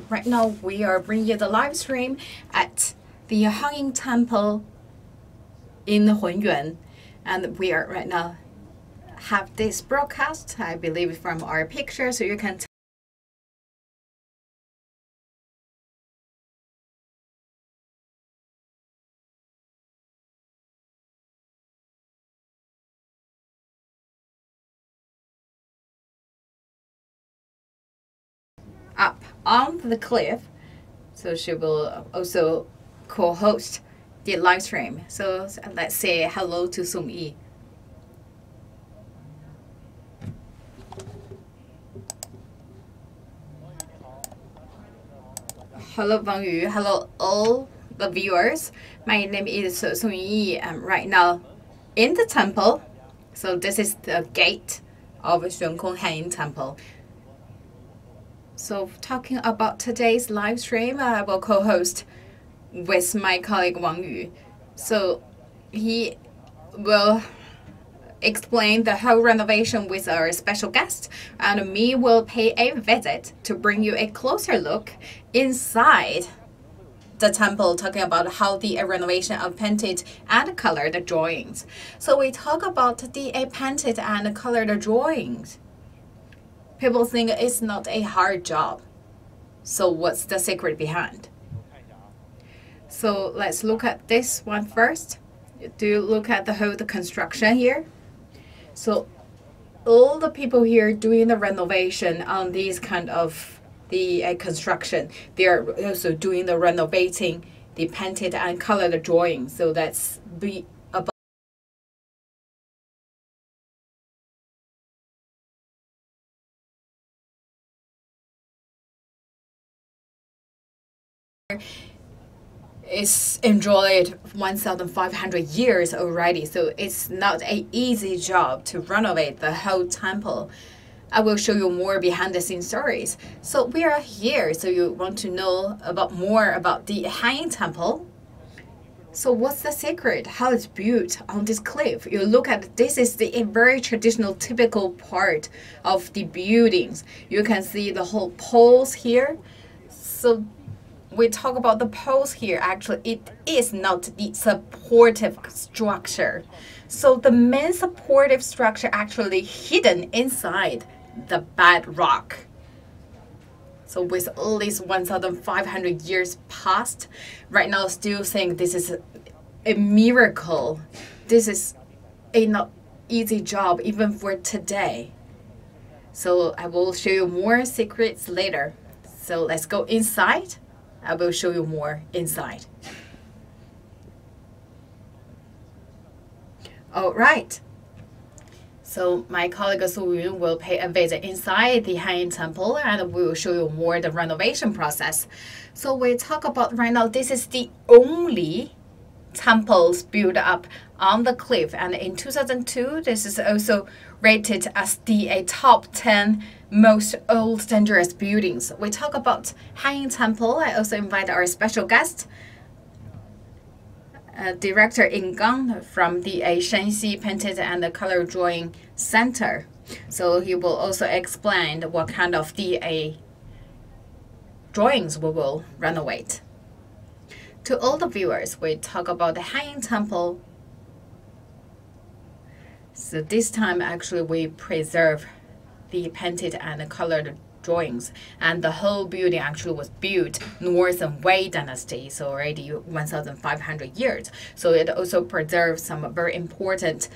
Right now we are bringing you the live stream at the Hanging Temple in Hunyuan, and we are right now have this broadcast, I believe, from our picture, so you can up on the cliff. So she will also co-host the live stream. So let's say hello to Sung Yi. Hello Wang Yu, hello all the viewers. My name is Sung Yi. I'm right now in the temple. So this is the gate of Shenkong Hanging Temple. So talking about today's live stream, I will co-host with my colleague Wang Yu. So he will explain the whole renovation with our special guest, and me will pay a visit to bring you a closer look inside the temple, talking about how the renovation of painted and colored drawings. So we talk about the painted and colored drawings. People think it's not a hard job. So what's the secret behind? So let's look at this one first. Do you look at the whole construction here? So all the people here doing the renovation on these kind of the construction, they are also doing the renovating the painted and colored drawings. So that's be about it's enjoyed 1,500 years already, so it's not an easy job to renovate the whole temple. I will show you more behind the scenes stories. So we are here, so you want to know more about the Hanging Temple. So what's the secret? How it's built on this cliff? You look at this is a very traditional, typical part of the buildings. You can see the whole poles here. So we talk about the poles here, actually it is not the supportive structure. So the main supportive structure actually hidden inside the bedrock. So with all these 1,500 years past, right now still think this is a miracle. This is a not easy job even for today. So I will show you more secrets later. So let's go inside. I will show you more inside. All right. So my colleague Su Yun will pay a visit inside the Hanging Temple, and we will show you more the renovation process. So we talk about right now, this is the only temples built up on the cliff, and in 2002 this is also rated as the top 10 most old dangerous buildings. We talk about Hanging Temple. I also invite our special guest, Director In Gang from the Shanxi Painted and Color Drawing Center. So he will also explain what kind of the drawings we will renovate. To all the viewers, we talk about the Hanging Temple. So this time actually we preserve the painted and colored drawings, and the whole building actually was built North and Wei dynasty, so already 1,500 years. So it also preserves some very important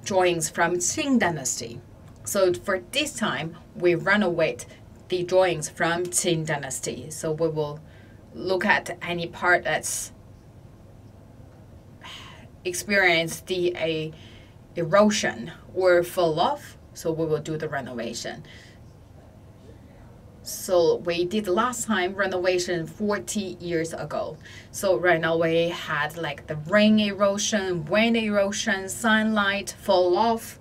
drawings from Qing dynasty. So for this time we renovate the drawings from Qing dynasty. So we will look at any part that's experienced the erosion or fall off. So we will do the renovation. So we did last time renovation 40 years ago. So right now we had like the rain erosion, wind erosion, sunlight fall off.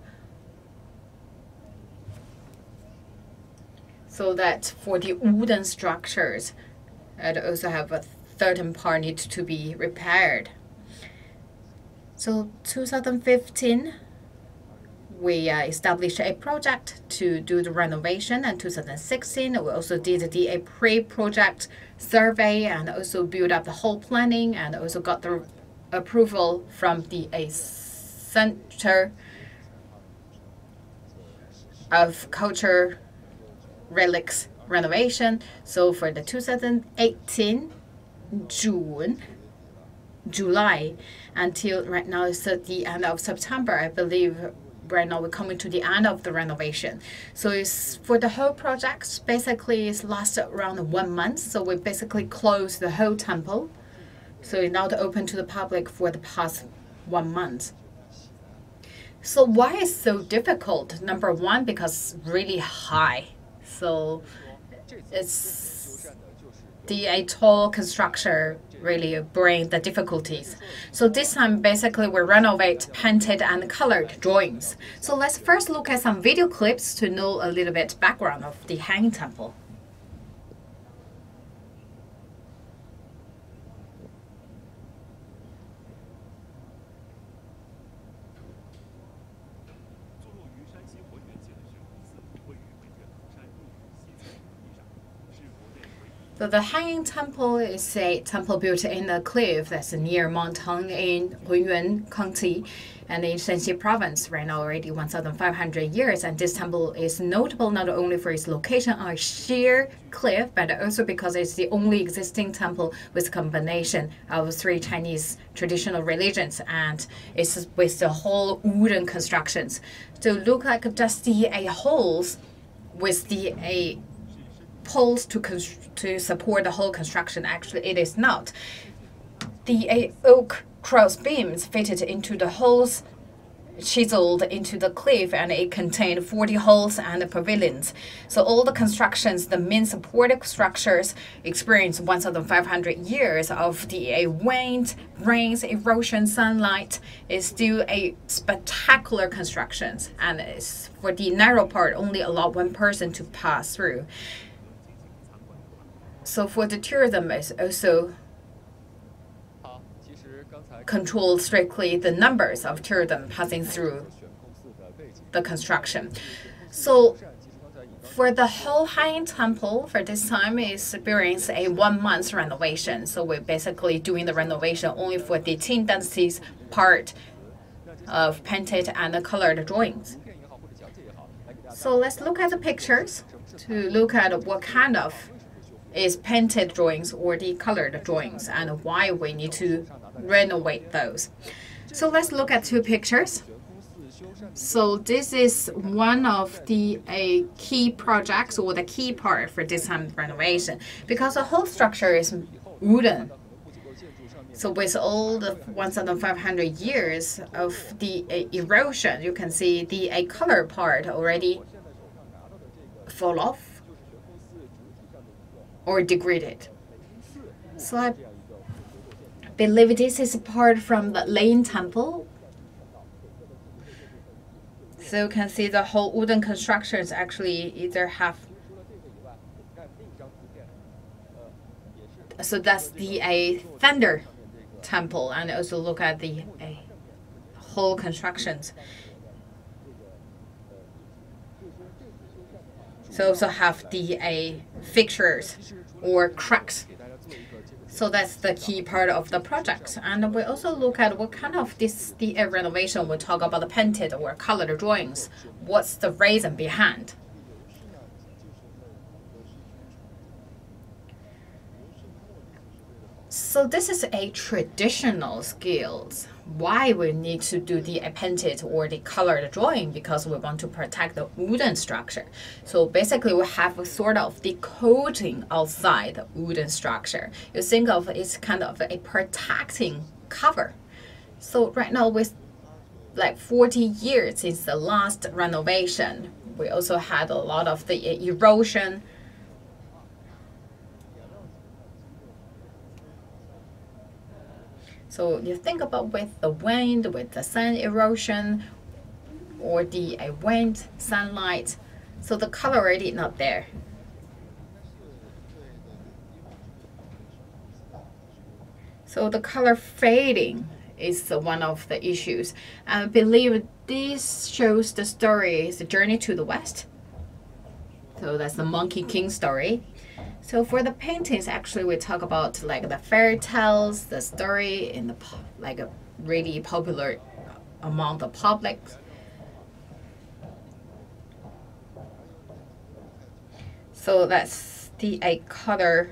So that for the wooden structures, it also have a certain part needs to be repaired. So 2015, we established a project to do the renovation in 2016. We also did a pre-project survey and also built up the whole planning and also got the approval from the Center of Culture Relics Renovation. So for the 2018 July until right now it's at the end of September, I believe. Right now we're coming to the end of the renovation. So it's for the whole project, basically it's lasted around 1 month. So we basically closed the whole temple. So it's now open to the public for the past 1 month. So why is so difficult? Number one, because it's really high. So it's the tall construction really bring the difficulties. So this time basically we renovate painted and colored drawings. So let's first look at some video clips to know a little bit background of the Hanging Temple. So the Hanging Temple is a temple built in a cliff that's near Mount Tang in Hunyuan County and in Shanxi province, right now already 1,500 years. And this temple is notable not only for its location on a sheer cliff, but also because it's the only existing temple with combination of 3 Chinese traditional religions, and it's with the whole wooden constructions. So look like just the holes with the poles to support the whole construction. Actually, it is not. The oak cross beams fitted into the holes chiseled into the cliff, and it contained 40 halls and pavilions. So all the constructions, the main supportive structures, experienced 1,500 years of the wind, rains, erosion, sunlight. Is still a spectacular constructions, and it's for the narrow part only allow 1 person to pass through. So for the tourism, is also control strictly the numbers of tourism passing through the construction. So for the whole Hanging Temple, for this time, is experienced a 1 month renovation. So we're basically doing the renovation only for the Qing Dynasty's part of painted and colored drawings. So let's look at the pictures to look at what kind of is painted drawings or the colored drawings and why we need to renovate those. So let's look at 2 pictures. So this is one of the key projects or the key part for this time renovation, because the whole structure is wooden. So with all the 1,500 years of the erosion, you can see the color part already fall off or degraded. So I believe this is part from the Lane Temple. So you can see the whole wooden constructions actually either have. So that's the Thunder Temple, and also look at the whole constructions. So also have the fixtures or cracks. So that's the key part of the project. And we also look at what kind of the renovation. We talk about the painted or colored drawings. What's the reason behind? So this is a traditional skills. Why we need to do the painted or the colored drawing? Because we want to protect the wooden structure. So basically we have a sort of the coating outside the wooden structure. You think of it's kind of a protecting cover. So right now with like 40 years since the last renovation, we also had a lot of the erosion. So you think about with the wind, with the sun erosion, or the wind, sunlight, so the color already not there. So the color fading is one of the issues. I believe this shows the story, is the journey to the west. So that's the Monkey King story. So for the paintings, actually, we talk about like the fairy tales, the story in the like a really popular among the public. So that's the color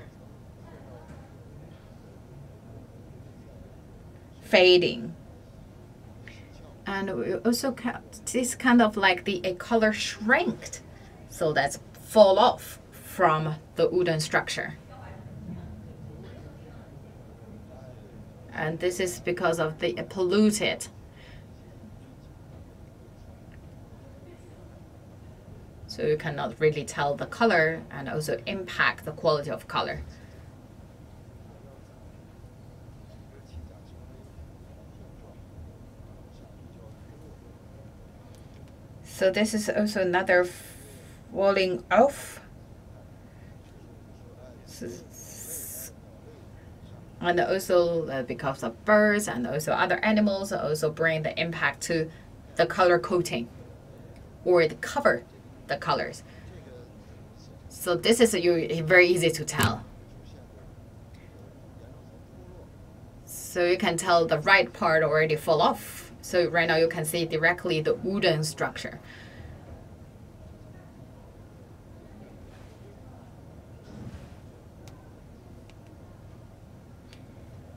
fading. And we also got this kind of like the color shrinked. So that's fall off from the wooden structure. And this is because of the polluted. So you cannot really tell the color and also impact the quality of color. So this is also another falling off. And also because of birds and also other animals also bring the impact to the color coating or the cover the colors. So this is very easy to tell. So you can tell the right part already fall off. So right now you can see directly the wooden structure.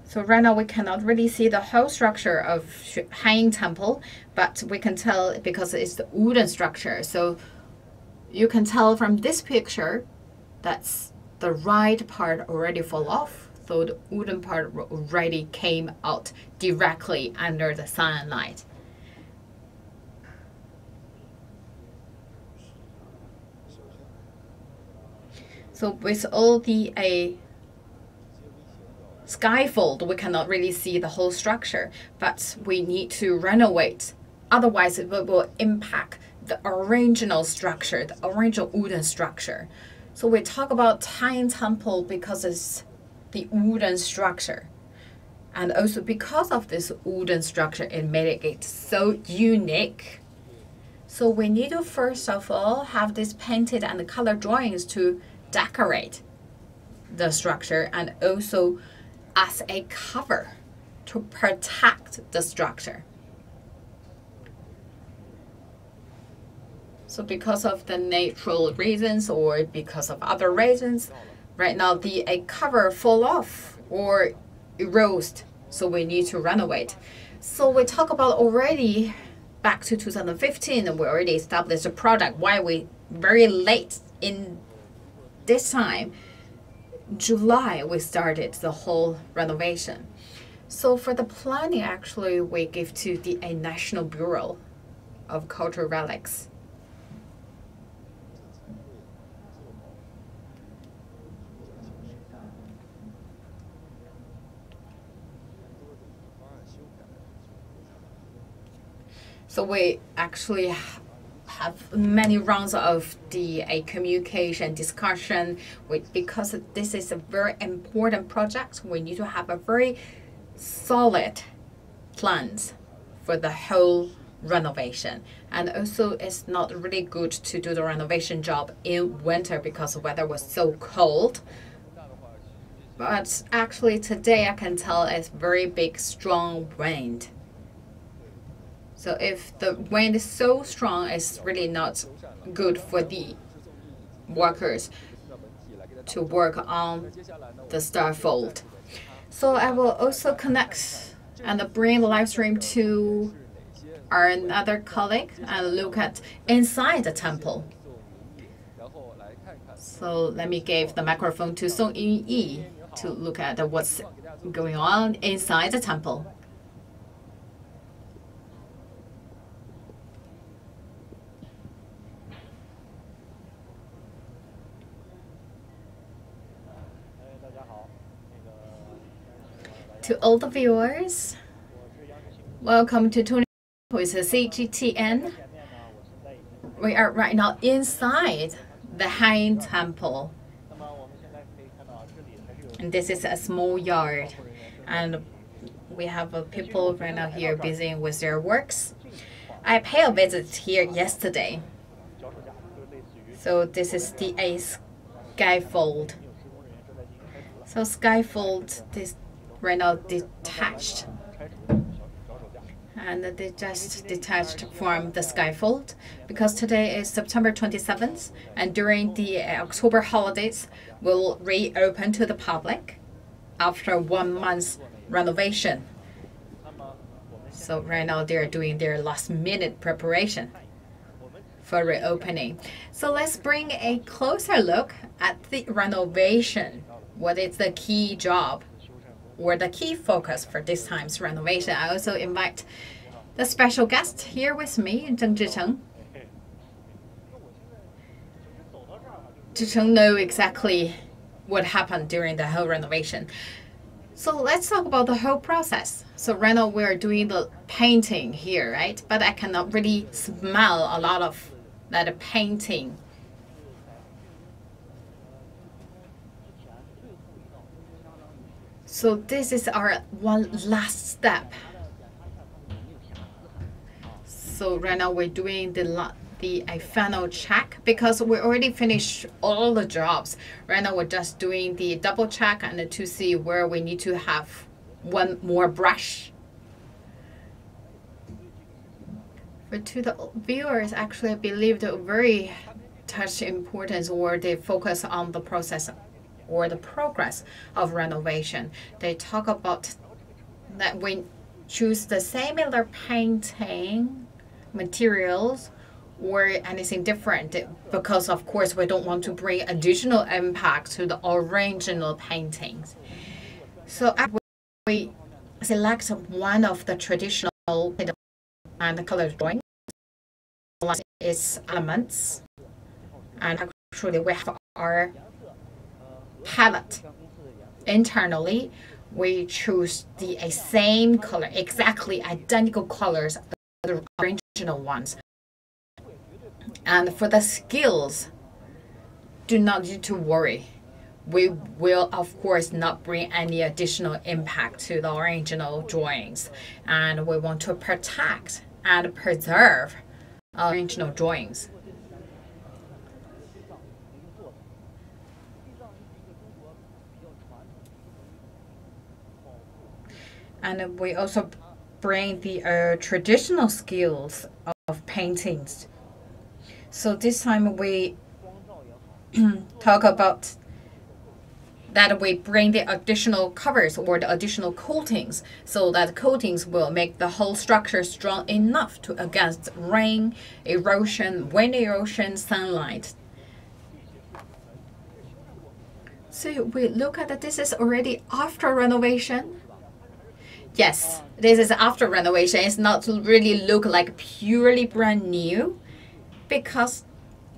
So right now we cannot really see the whole structure of Hanging Temple, but we can tell because it's the wooden structure. So you can tell from this picture that's the right part already fall off. So the wooden part already came out directly under the sunlight. So with all the skyfold, we cannot really see the whole structure, but we need to renovate. Otherwise, it will impact the original structure, the original wooden structure. So we talk about Hanging Temple because it's the wooden structure. And also because of this wooden structure, it made it so unique. So we need to first of all have this painted and the color drawings to decorate the structure and also as a cover to protect the structure. So because of the natural reasons or because of other reasons, right now the cover fall off or erodes, so we need to renovate. So we talk about already back to 2015, and we already established a product. Why we very late in this time, July, we started the whole renovation. So for the planning, actually, we give to the National Bureau of Cultural Relics. So we actually have many rounds of the communication discussion because this is a very important project. We need to have a very solid plans for the whole renovation. And also it's not really good to do the renovation job in winter because the weather was so cold. But actually today I can tell it's very big strong wind. So if the wind is so strong, it's really not good for the workers to work on the starfold. So I will also connect and bring the live stream to our another colleague and look at inside the temple. So let me give the microphone to Song Yi to look at what's going on inside the temple. To all the viewers, welcome to Tony with CGTN. We are right now inside the Hanging Temple. And this is a small yard. And We have people right now here busy with their works. I paid a visit here yesterday. So this is the scaffold. So scaffold this right now detached. And they just detached from the scaffold because today is September 27th, and during the October holidays will reopen to the public after 1 month's renovation. So right now they're doing their last minute preparation for reopening. So let's bring a closer look at the renovation. What is the key job or the key focus for this time's renovation? I also invite the special guest here with me, Zheng Zhicheng. Zhicheng knows exactly what happened during the whole renovation. So let's talk about the whole process. So right now we're doing the painting here, right? But I cannot really smell a lot of that painting. So this is our one last step. So right now we're doing the final check because we already finished all the jobs. Right now we're just doing the double check and to see where we need to have one more brush. But to the viewers, actually, I believe they very touch importance or they focus on the process or the progress of renovation. They talk about that we choose the similar painting materials or anything different because of course we don't want to bring additional impact to the original paintings. So we select one of the traditional and color drawings, its elements, and actually we have our palette. Internally we choose the same color, exactly identical colors of the original ones. And for the skills, do not need to worry. We will, of course, not bring any additional impact to the original drawings. And we want to protect and preserve our original drawings. And we also bring the traditional skills of paintings. So this time we talk about that we bring the additional covers or the additional coatings so that coatings will make the whole structure strong enough to against rain, erosion, wind erosion, sunlight. So we look at that this is already after renovation. Yes, this is after renovation. It's not to really look like purely brand new because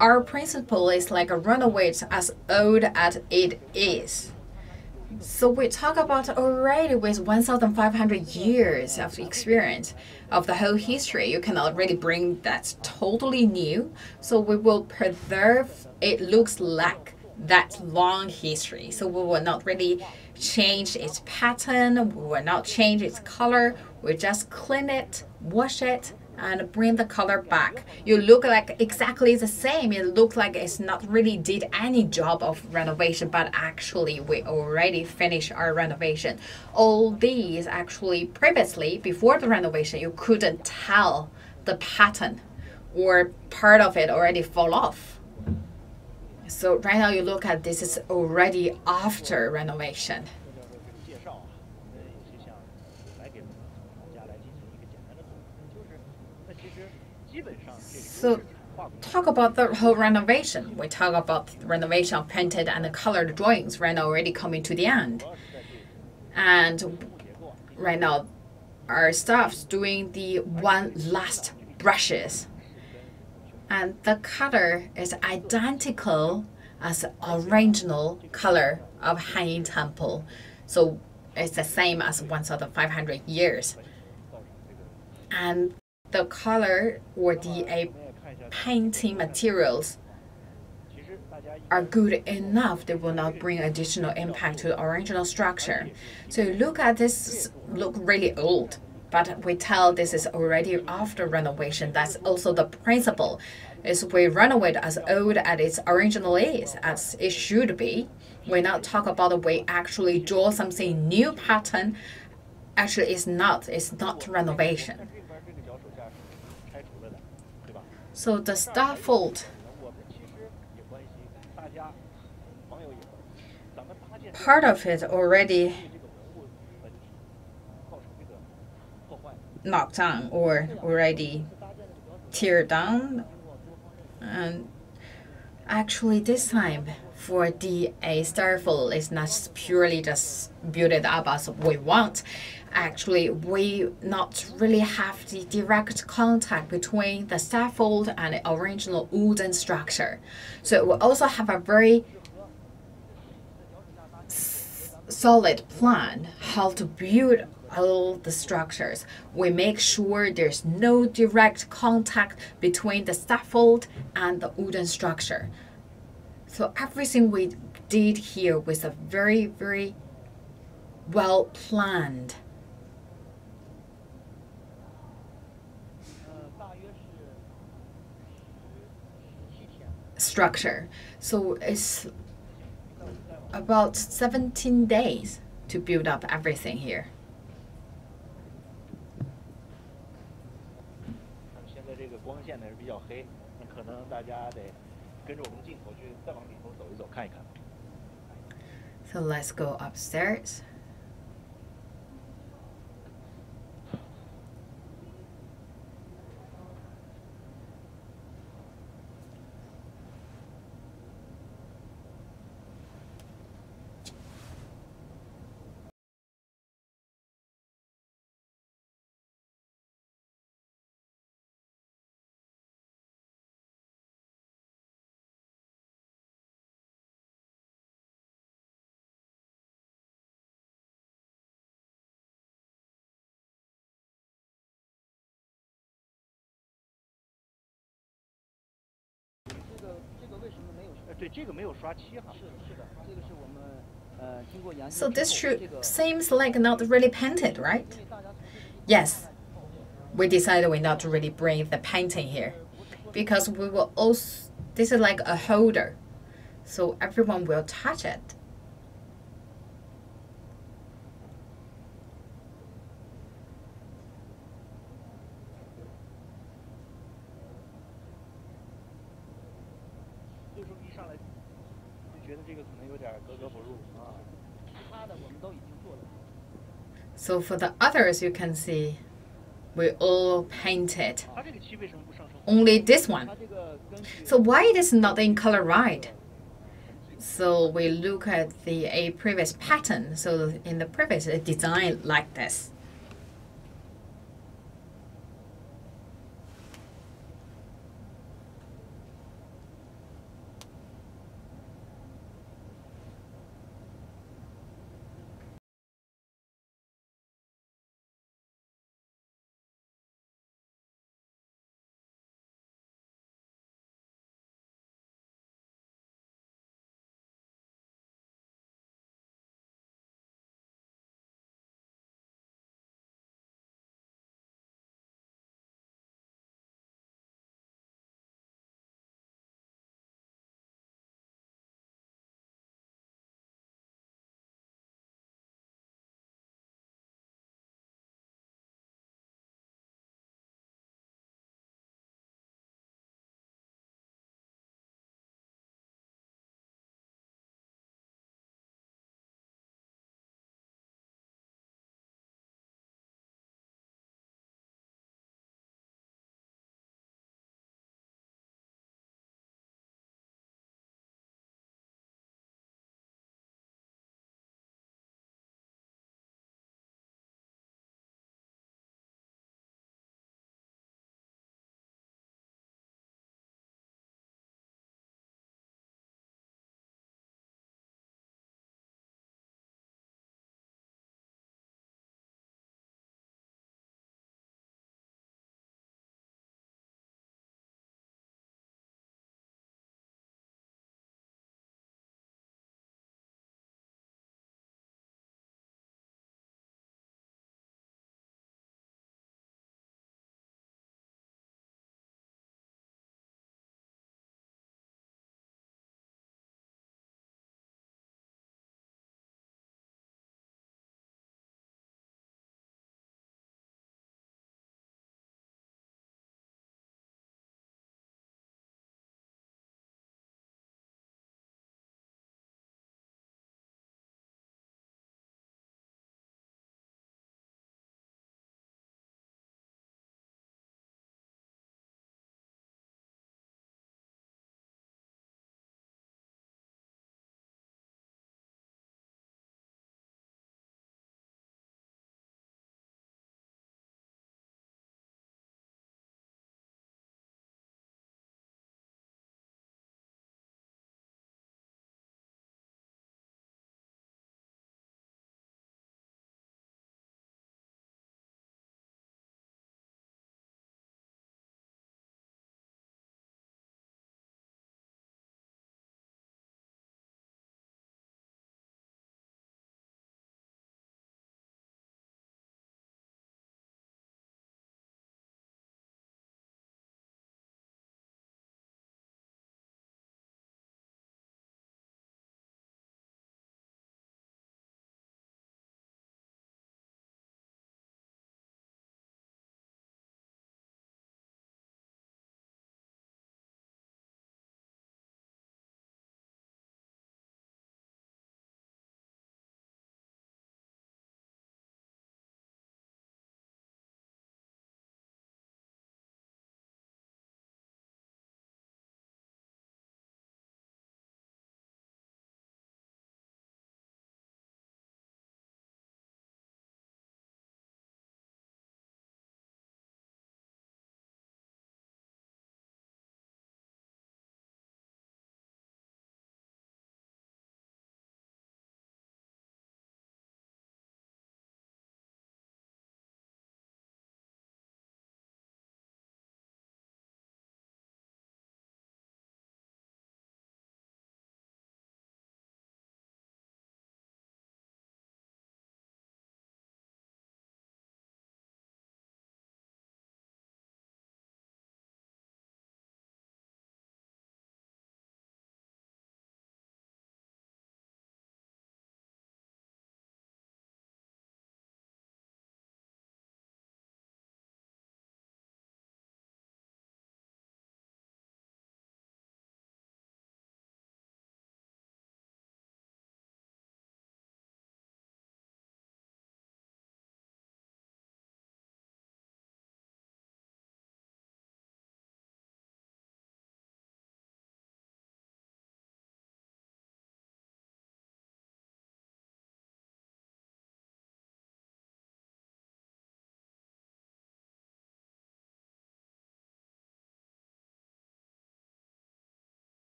our principle is like a renovate as old as it is. So we talk about already with 1,500 years of experience of the whole history. You cannot really bring that totally new. So we will preserve it looks like that long history. So we will not really change its pattern. We will not change its color. We just clean it, wash it, and bring the color back. You look like exactly the same. It looks like it's not really did any job of renovation, but actually we already finished our renovation. All these actually previously, before the renovation, you couldn't tell the pattern or part of it already fall off. So right now you look at this is already after renovation. So talk about the whole renovation. We talk about the renovation of painted and the colored drawings right now already coming to the end. And right now our staff's doing the one last brushes. And the color is identical as the original color of Hanyin Temple. So it's the same as 1,500 years. And the color or the painting materials are good enough, they will not bring additional impact to the original structure. So look at this, look really old, but we tell this is already after renovation. That's also the principle, is we renovate as old as its original is, as it should be. We not talk about the way actually draw something new pattern. Actually, it's not renovation. So the scaffold, part of it already knocked down or already tear down. And actually this time for the scaffold, it's not purely just build it up as we want. Actually, we not really have the direct contact between the scaffold and the original wooden structure. So we also have a very solid plan how to build all the structures. We make sure there's no direct contact between the scaffold and the wooden structure. So everything we did here was a very, very well planned structure. So it's about 17 days to build up everything here. So let's go upstairs. So this seems like not really painted, right? Yes, we decided we not really bring the painting here because we will also, this is like a holder, so everyone will touch it. So for the others, you can see we all painted. Only this one. So why it is not in color right? So we look at the previous pattern. So in the previous design like this.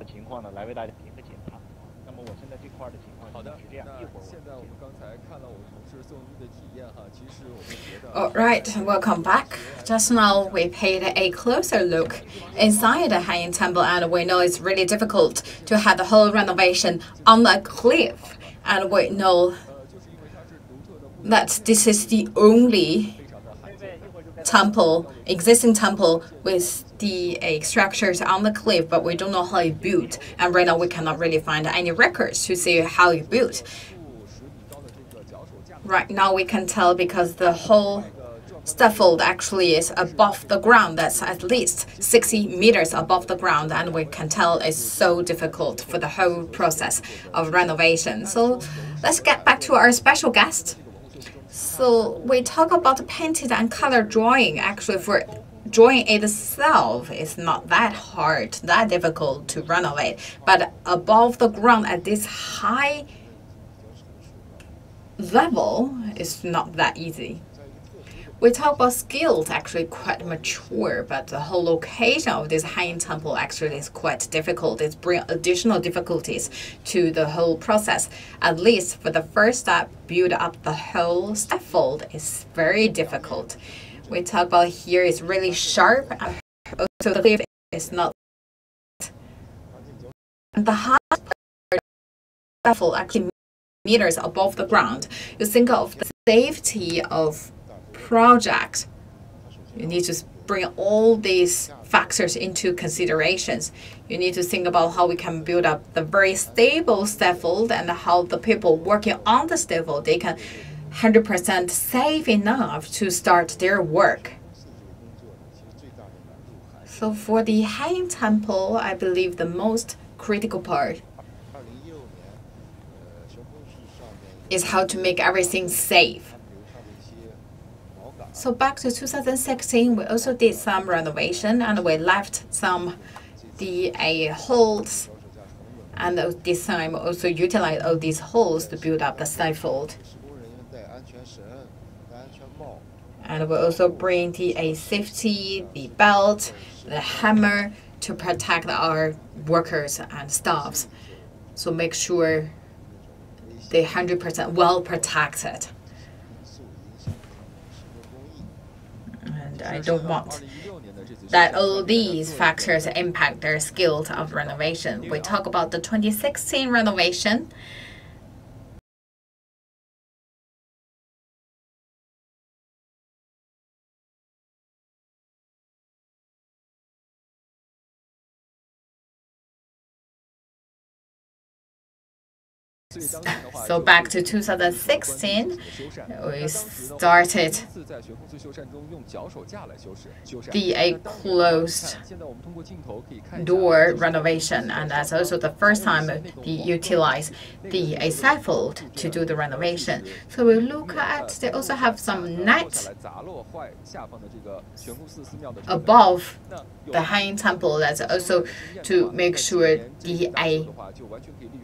情况呢，来为大家评个检查。那么我现在这块的情况是这样，一会儿现在我们刚才看了我同事送医的体验哈，其实我们觉得。All right, welcome back. Just now we paid a closer look inside the Hanging Temple, and we know it's really difficult to have the whole renovation on a cliff. And we know that this is the only temple, existing temple with the structures on the cliff, but we don't know how it built. And right now we cannot really find any records to see how it built. Right now we can tell because the whole scaffold actually is above the ground. That's at least 60 meters above the ground, and we can tell it's so difficult for the whole process of renovation. So let's get back to our special guest. So we talk about the painted and color drawing. Actually, for drawing itself is not that hard, that difficult to renovate. But above the ground at this high level is not that easy. We talk about skills actually quite mature, but the whole location of this hanging temple actually is quite difficult. It brings additional difficulties to the whole process. At least for the first step, build up the whole scaffold is very difficult. We talk about here is really sharp, and also the cliff is not. And the high scaffold actually meters above the ground. You think of the safety of project, you need to bring all these factors into considerations. You need to think about how we can build up the very stable scaffold and how the people working on the scaffold, they can 100% safe enough to start their work. So for the hanging temple, I believe the most critical part is how to make everything safe. So back to 2016, we also did some renovation, and we left some the holes, and this time we also utilized all these holes to build up the scaffold. And we also bring the safety, the belt, the hammer to protect our workers and staffs. So make sure they're 100% well protected. I don't want that all these factors impact their skills of renovation. We talk about the 2016 renovation. So back to 2016, we started the closed door renovation, and that's also the first time we utilize the scaffold to do the renovation. So we look at, they also have some net above the hanging temple. That's also to make sure the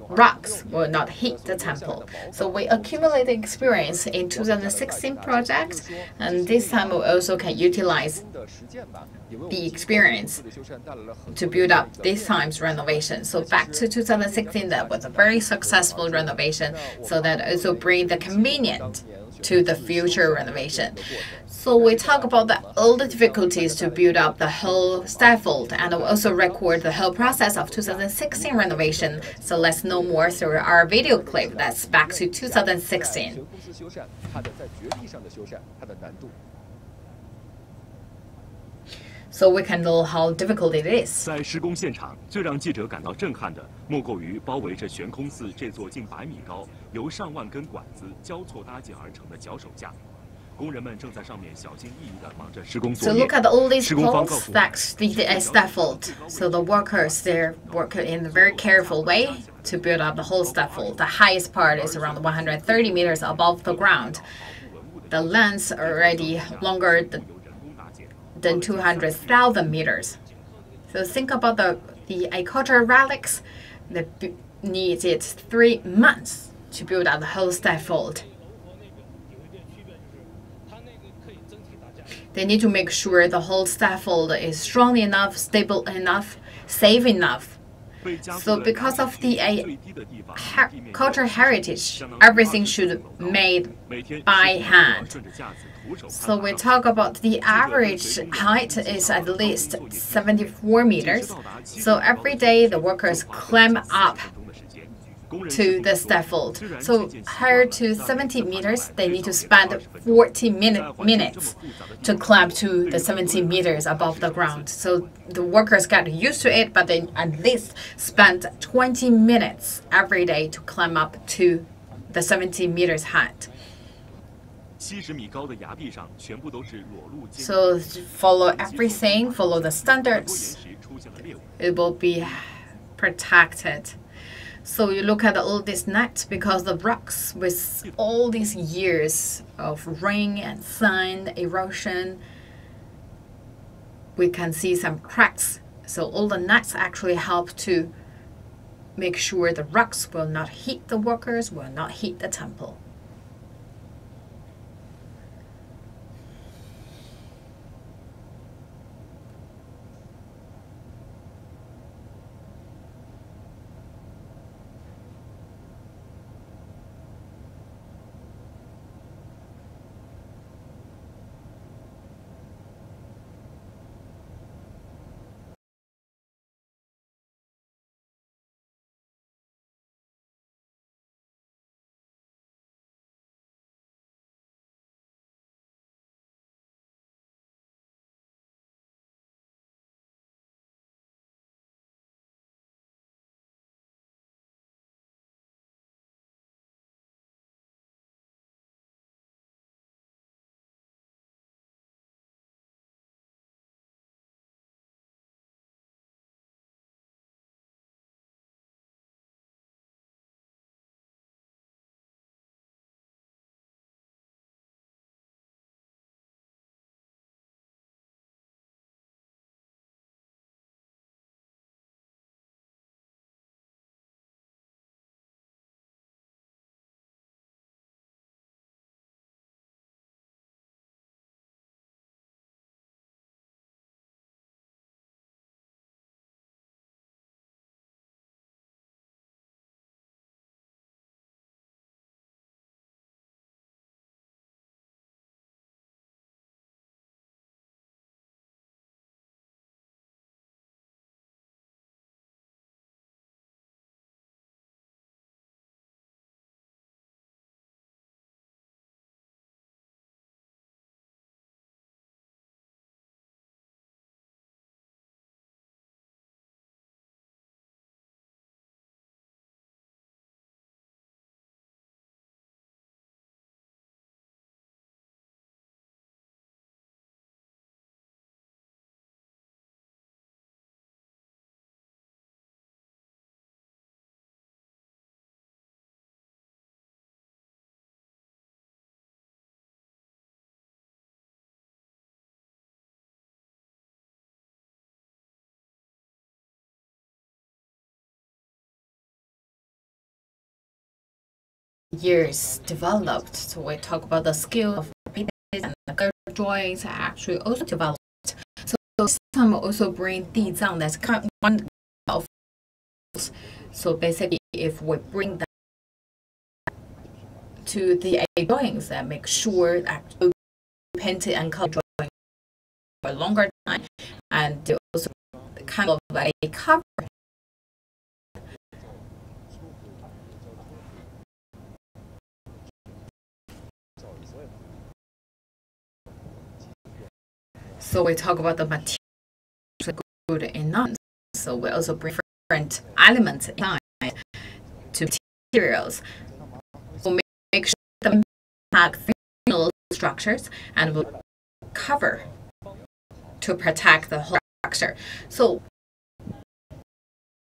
rocks will not hit the temple. So we accumulated experience in 2016 project, and this time we also can utilize the experience to build up this time's renovation. So back to 2016, that was a very successful renovation, so that also bring the convenience to the future renovation. So we talk about all the difficulties to build up the whole scaffold, and we also record the whole process of 2016 renovation. So let's know more through our video clip that's back to 2016. So we can know how difficult it is. 在施工现场，最让记者感到震撼的，莫过于包围着悬空寺这座近100米高、由上万根管子交错搭建而成的脚手架。工人们正在上面小心翼翼地忙着施工作业。 So look at all these poles that the scaffold. So the workers, they're working in a very careful way to build up the whole scaffold. The highest part is around 130 meters above the ground. The length already longer than 200,000 meters. So think about the cultural relics that needed 3 months to build up the whole scaffold. They need to make sure the whole scaffold is strong enough, stable enough, safe enough. So because of the cultural heritage, everything should be made by hand. So we talk about the average height is at least 74 meters. So every day the workers climb up to the scaffold. So higher to 70 meters, they need to spend 40 minutes to climb to the 70 meters above the ground. So the workers get used to it, but they at least spend 20 minutes every day to climb up to the 70 meters height. So follow everything, follow the standards. It will be protected. So you look at all these nets, because the rocks with all these years of rain and sun, erosion, we can see some cracks. So all the nets actually help to make sure the rocks will not hit the workers, will not hit the temple. Years developed. So we talk about the skill of and the drawings are actually also developed. So some also bring 地藏 that's kind of one of. So basically, if we bring that to the drawings and make sure that we paint it and color drawing for a longer time, and also kind of a cover. So we talk about the materials, good and non. So we also bring different elements to materials. So make sure that we have functional structures and we'll cover to protect the whole structure. So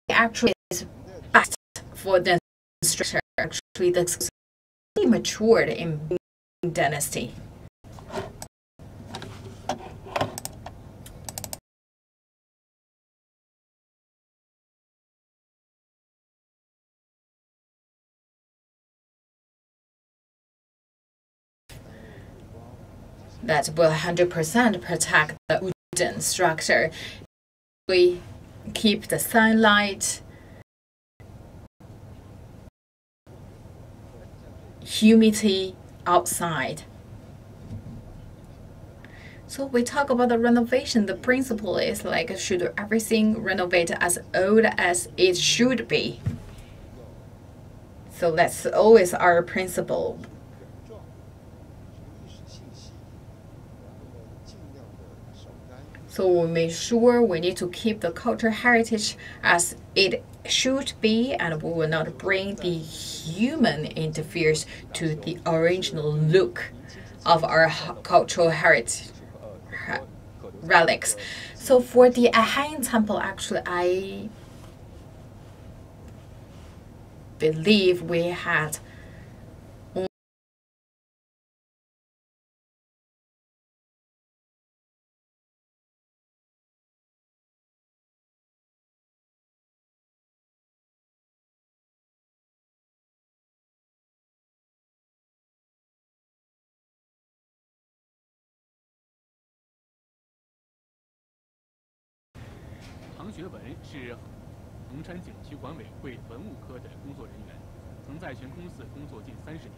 actually is best for the structure. Actually, that's matured in Ming Dynasty. that will 100% protect the wooden structure. We keep the sunlight, humidity outside. So we talk about the renovation. The principle is like, should everything renovate as old as it should be? So that's always our principle. So we make sure we need to keep the cultural heritage as it should be, and we will not bring the human interference to the original look of our cultural heritage relics. So for the Ahan temple, actually, I believe we had学文是衡山景区管委会文物科的工作人员，曾在悬空寺工作近30年。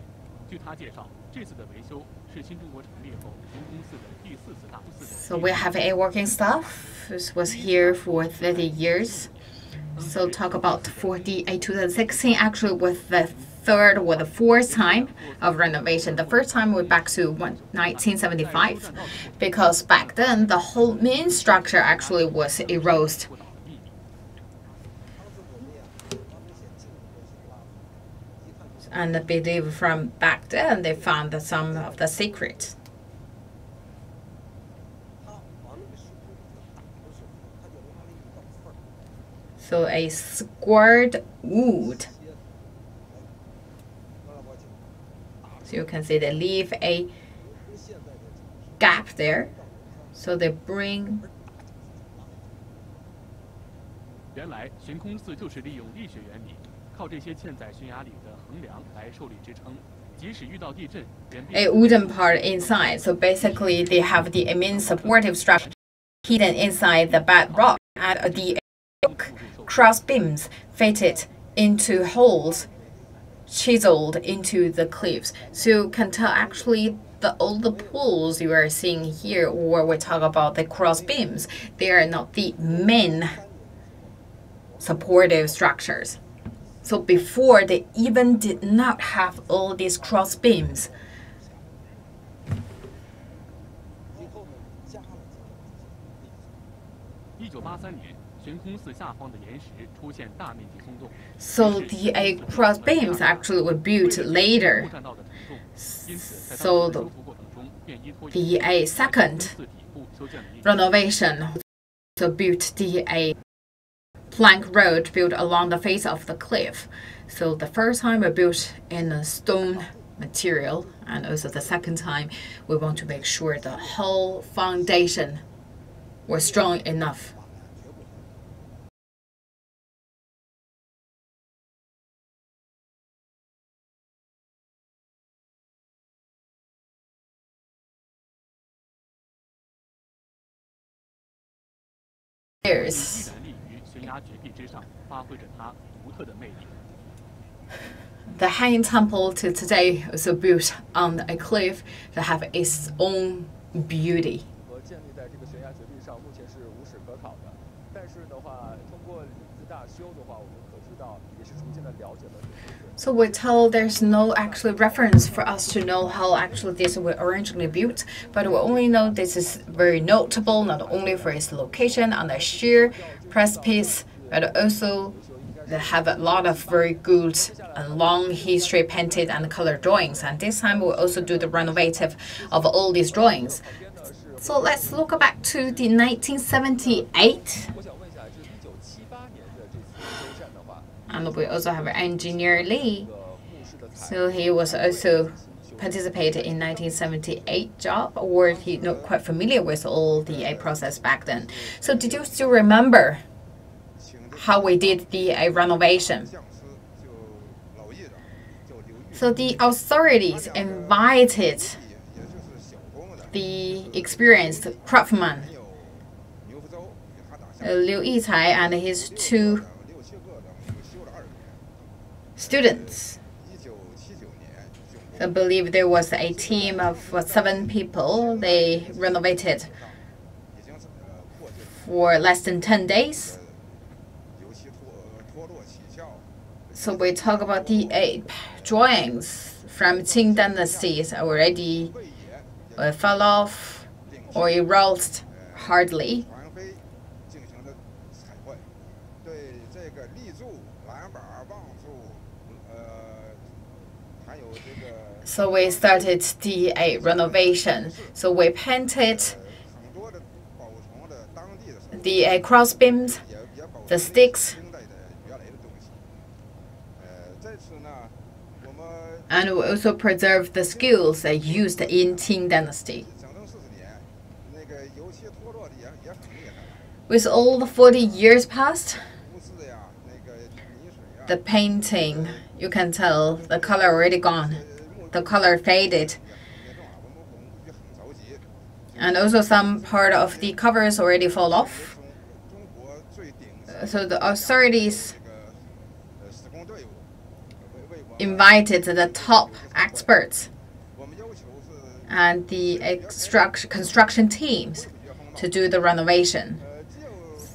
据他介绍，这次的维修是新中国成立后悬空寺的第4次大修。So we have a working staff who was here for 30 years. So talk about 2016 actually was the third or the fourth time of renovation. The first time was back to 1975, because back then the whole main structure actually was eroded. And I believe from back then they found some of the secrets. So a squared wood. So you can see they leave a gap there. So they bring. 原来悬空寺就是利用力学原理，靠这些嵌在悬崖里的横梁来受力支撑，即使遇到地震，a wooden part inside. So basically, they have the main supportive structure hidden inside the bedrock, and the cross beams fitted into holes chiseled into the cliffs. So you can tell actually all the pools you are seeing here, or we talk about the cross beams, they are not the main supportive structures. So before, they even did not have all these cross beams. 1983年，悬空寺下方的岩石出现大面积松动。So the cross beams actually were built later. So the second renovation also built the plank road built along the face of the cliff. So the first time we built in a stone material, and also the second time we want to make sure the whole foundation was strong enough. Years. The hanging temple to today is built on a cliff that have its own beauty. So we're told there's no actual reference for us to know how actually this was originally built, but we only know this is very notable, not only for its location on the sheer precipice, but also they have a lot of very good and long history painted and color drawings. And this time we'll also do the renovative of all these drawings. So let's look back to the 1978. And we also have engineer Lee. So he was also participated in 1978 job, or he not quite familiar with all the process back then. So did you still remember how we did the renovation? So the authorities invited the experienced craftsman, Liu Yicai, and his 2 students. I believe there was a team of 7 people. They renovated for less than 10 days. So we talk about the 8 drawings from Qing dynasties already fell off or erased hardly. So we started the renovation. So we painted the crossbeams, the sticks, and we also preserved the skills used in Qing dynasty. With all the 40 years past, the painting, you can tell the color already gone. The color faded. And also some part of the covers already fall off. So the authorities invited the top experts and the construction teams to do the renovation.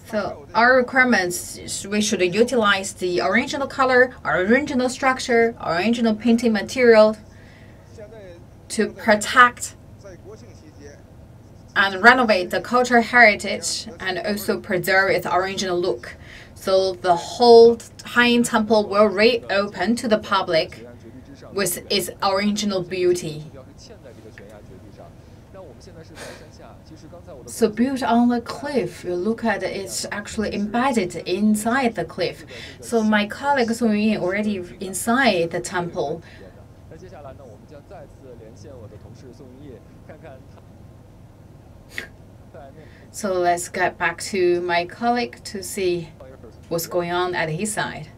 So our requirements is we should utilize the original color, our original structure, our original painting material to protect and renovate the cultural heritage and also preserve its original look. So the whole Haiyin Temple will reopen to the public with its original beauty. So built on the cliff, you look at it, it's actually embedded inside the cliff. So my colleague Song Yunyin already inside the temple. So let's get back to my colleague to see what's going on at his side.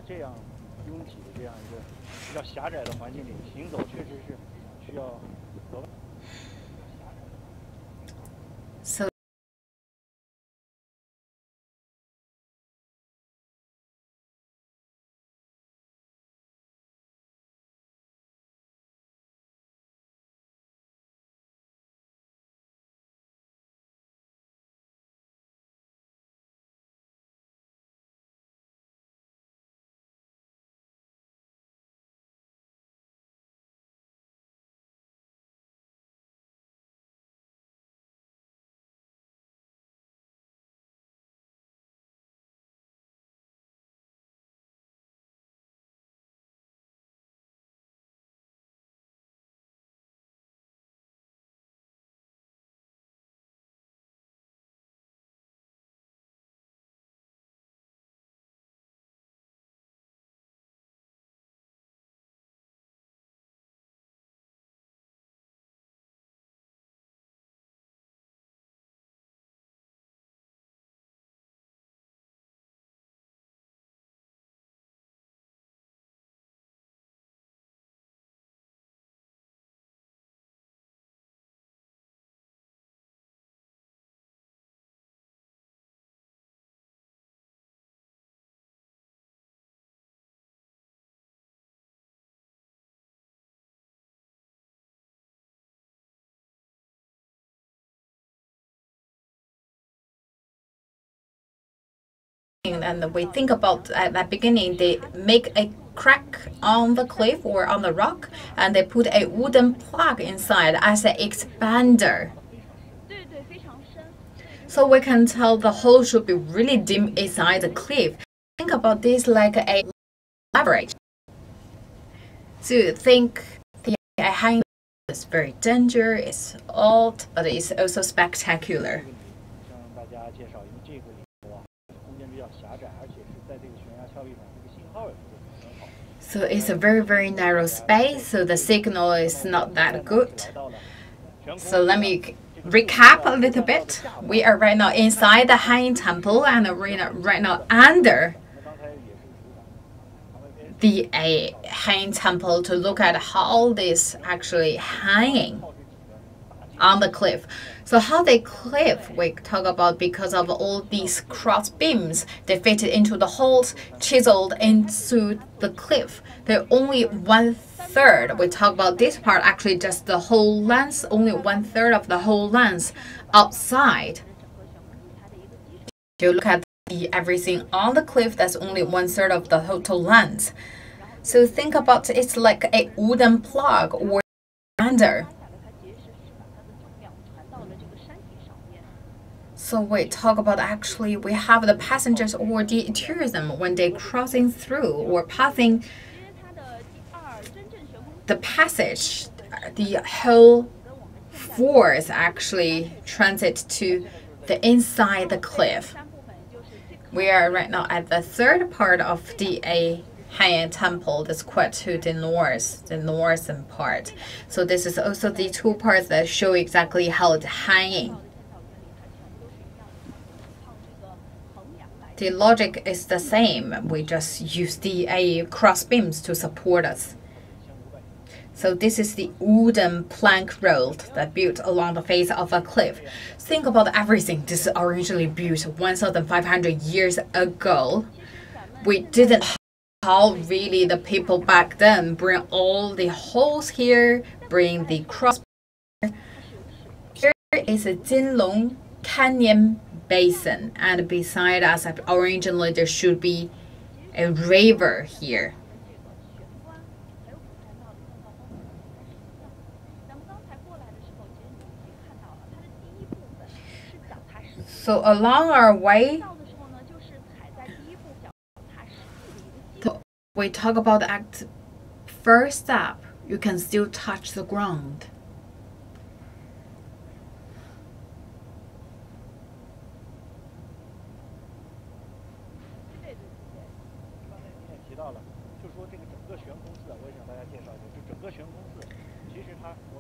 在这样拥挤的这样一个比较狭窄的环境里行走，确实是需要额外。So and we think about at the beginning, they make a crack on the cliff or on the rock, and they put a wooden plug inside as an expander. So we can tell the hole should be really deep inside the cliff. Think about this like a leverage. So think the hanging is very dangerous, it's old, but it's also spectacular. So it's a very, very narrow space, so the signal is not that good. So let me recap a little bit. We are right now inside the hanging temple, and we're right now under the hanging temple to look at how this actually hanging on the cliff. So how they cliff, we talk about because of all these cross beams, they fitted into the holes, chiseled into the cliff. They're only 1/3. We talk about this part, actually just the whole length, only 1/3 of the whole length outside. If you look at everything on the cliff, that's only 1/3 of the total length. So think about it's like a wooden plug or under. So we talk about actually we have the passengers or the tourism when they crossing through or passing the passage, the whole force actually transit to the inside the cliff. We are right now at the third part of the hanging temple, that's quite to the northern part. So this is also the two parts that show exactly how it's hanging. The logic is the same. We just use the cross beams to support us. So this is the wooden plank road that built along the face of a cliff. Think about everything. This is originally built 1,500 years ago. We didn't know how really the people back then bring all the holes here, bring the cross. Here is a Jinlong Canyon Basin, and beside us, originally there should be a river here. So along our way, we talk about at first step, you can still touch the ground.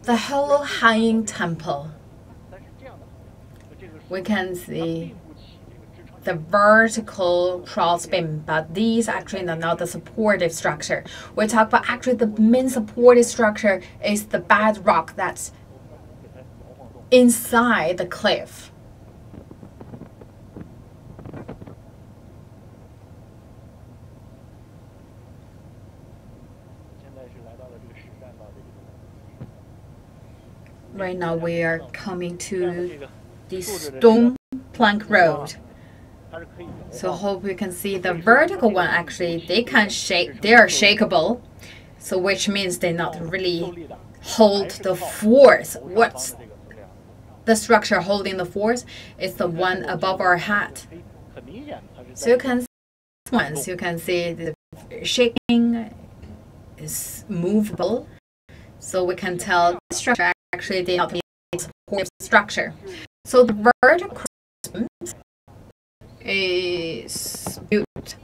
The whole hanging temple, we can see the vertical cross beam, but these actually are not the supportive structure. We talk about actually the main supportive structure is the bedrock that's inside the cliff. Right now we are coming to the stone plank road. So hope you can see the vertical one actually they are shakeable. So which means they not really hold the force. What's the structure holding the force is the one above our head. So you can see the shaking is movable. So we can tell the structure actually they not need support structure. So the vertical is built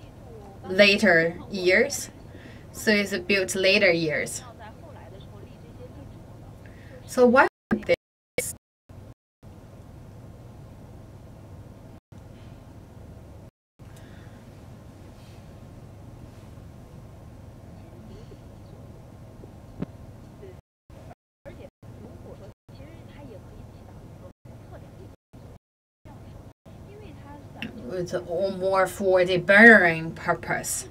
later years. So it's built later years. So why this? It's more for the burying purpose.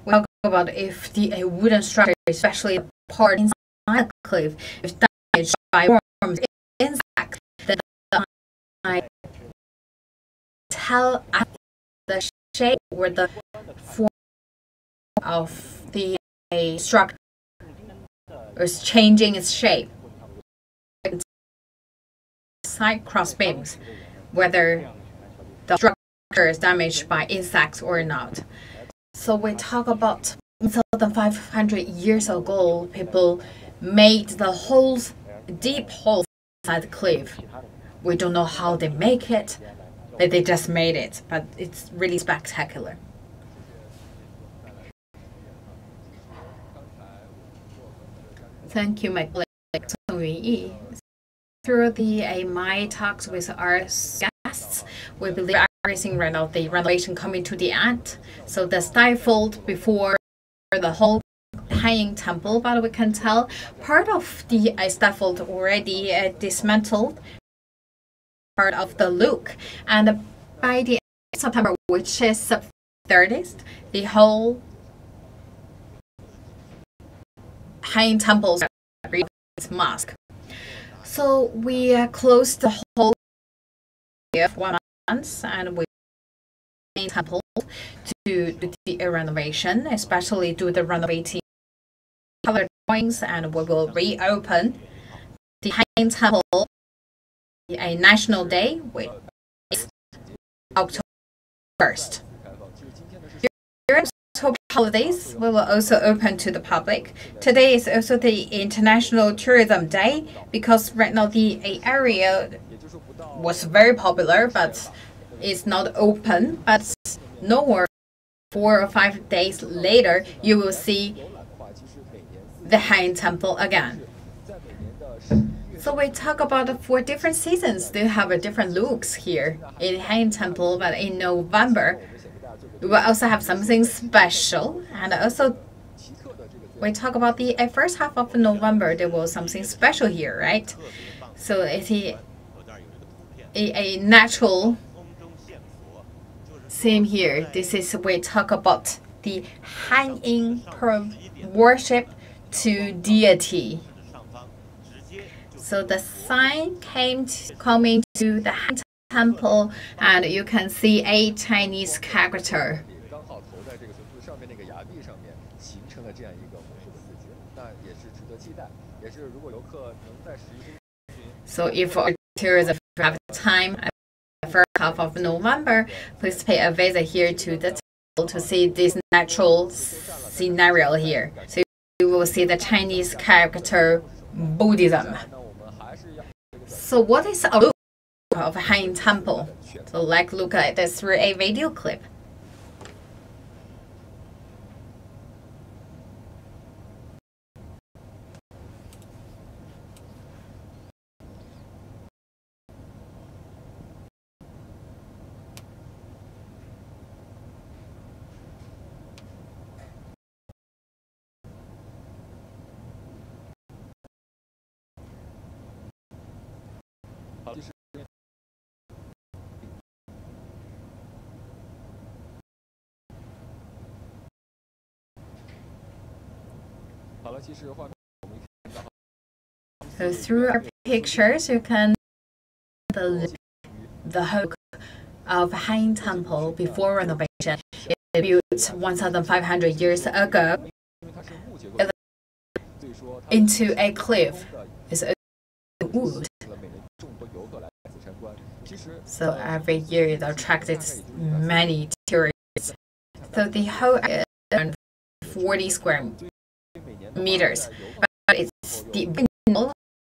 We talk about if a wooden structure, especially the part inside the cliff, if damaged by worms, insects, then I tell the shape or the form of the structure is changing its shape. Side cross beams, whether the structure is damaged by insects or not. So we talk about 1,500 years ago, people made the holes, deep holes inside the cliff. We don't know how they make it, but they just made it. But it's really spectacular. Thank you, my colleague Song Yunyi. Through my talks with our guests, we believe everything right now, the renovation coming to the end. So the stifled before the whole hanging temple, but we can tell part of the stifled already dismantled part of the look. And by the September, which is the 30th, the whole hanging temples is mosque. So we closed the whole of 1 month and we temple to do the renovation, especially do the renovating color drawings, and we will reopen the hanging temple a national day with October 1st. During October holidays, we will also open to the public. Today is also the International Tourism Day because right now the area was very popular, but it's not open. But no more 4 or 5 days later, you will see the hanging temple again. So we talk about for different seasons, they have a different looks here in hanging temple. But in November, we will also have something special, and also we talk about the first half of November. There was something special here, right? So it's a natural theme here. This is we talk about the hanging worship to deity. So the sign coming to the hanging temple, and you can see a Chinese character. So if tourism have time, the first half of November, please pay a visit here to the temple to see this natural scenario here. So you will see the Chinese character Buddhism. So what is a look of a hanging temple? So let's look at this through a video clip. 好了，其实画面我们看到， So through our pictures, you can see the whole of Han Temple before renovation. It built 1,500 years ago 因为它是木结构，所以说它 into a cliff. It's a wood. 每年众多游客来此参观。其实 So every year it attracted many tourists. So the whole area is around 40 square 每年 meters. But it's deep.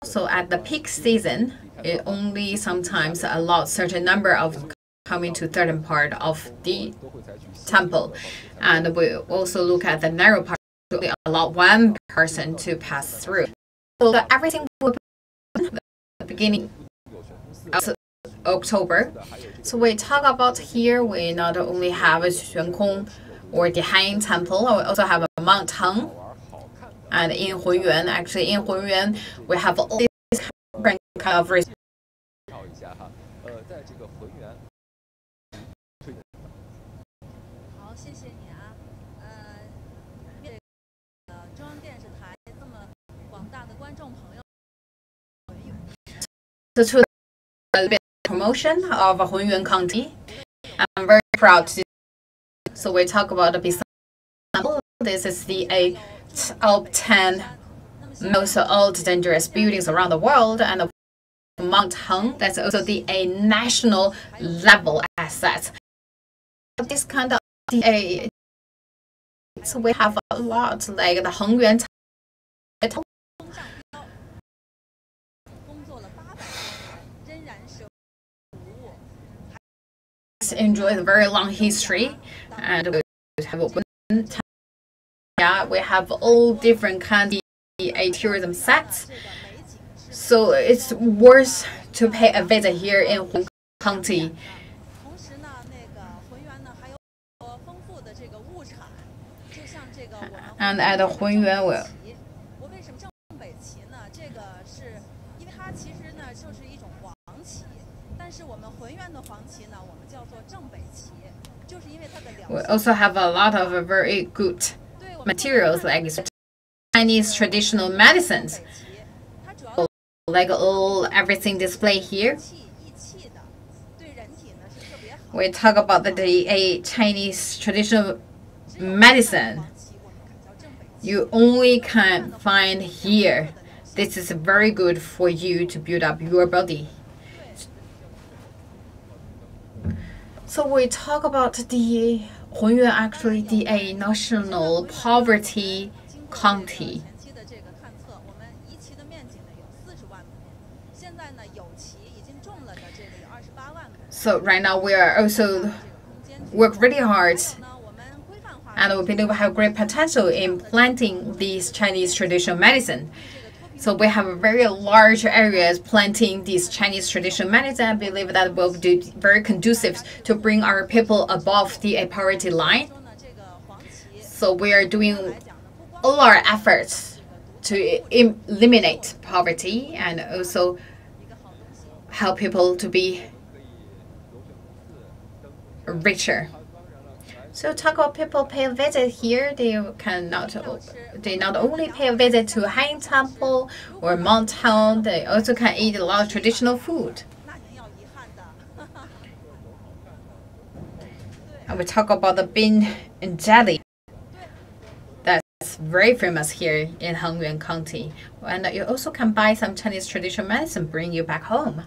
So at the peak season, it only sometimes allows certain number of coming to certain part of the 都会采取 temple. And we also look at the narrow part to only allow one person to pass through. So everything will be at the beginning 有悬空寺 of October. 的，还有这个 So we talk about here, we not only have a 悬空 or the Han Temple, we also have a Mount Tang. 玩好看的。 And in Hunyuan, actually in Hunyuan, we have all these different kind of 找一下哈，在这个浑源，好，谢谢你啊。面对中央电视台这么广大的观众朋友， So to a bit promotion of Hunyuan County, I'm very proud to. So we talk about the example. This is the top 10 most old dangerous buildings around the world, and Mount Hung. That's also the a national level asset. This kind of so we have a lot like the Hengyuan. 工作了800多年，仍然是服务。 Enjoy a very long history, and we have yeah, we have all different kind of tourism sets. 这个美景是， So it's worth to pay a visit here in Hunyuan County. 同时呢，那个浑源呢还有丰富的这个物产，就像这个我们 And at Hunyuan, we 旗。我为什么正北旗呢？这个是因为它其实呢就是一种黄旗，但是我们浑源的黄旗呢，我们叫做正北旗，就是因为它的疗 we 效。 also have a lot of very good 对我们 materials like Chinese traditional medicines, 北旗，它主要 like all everything displayed here. 益气的，对人体呢是特别好。 We talk about a Chinese traditional medicine 黄旗我们敢叫正北旗。 you only can find here. This is very good for you to build up your body. So we talk about the Hunyuan, actually the national poverty county. 前期的这个探测，我们一期的面积呢有40万亩，现在呢有期已经种了的这个有28万亩。 So right now we are also 这个空间 work really hard, 呢，我们规范化 and we believe we have great potential in planting these Chinese traditional medicine. So we have very large areas planting these Chinese traditional medicine. I believe that will be very conducive to bring our people above the poverty line. 说呢，这个黄旗 So we are doing 来讲呢，不光 all our efforts to eliminate poverty and also 一个好东西， help people to be richer. So talk about people pay a visit here. They not only pay a visit to Han Temple or Mount Town. They also can eat a lot of traditional food. 那您要遗憾的。 And we talk about the bean and jelly. That's very famous here in Hengyuan County. And you also can buy some Chinese traditional medicine, bring you back home.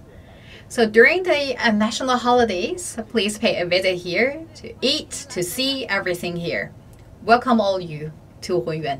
So during the national holidays, please pay a visit here to eat, to see everything here. Welcome all you to Hunyuan.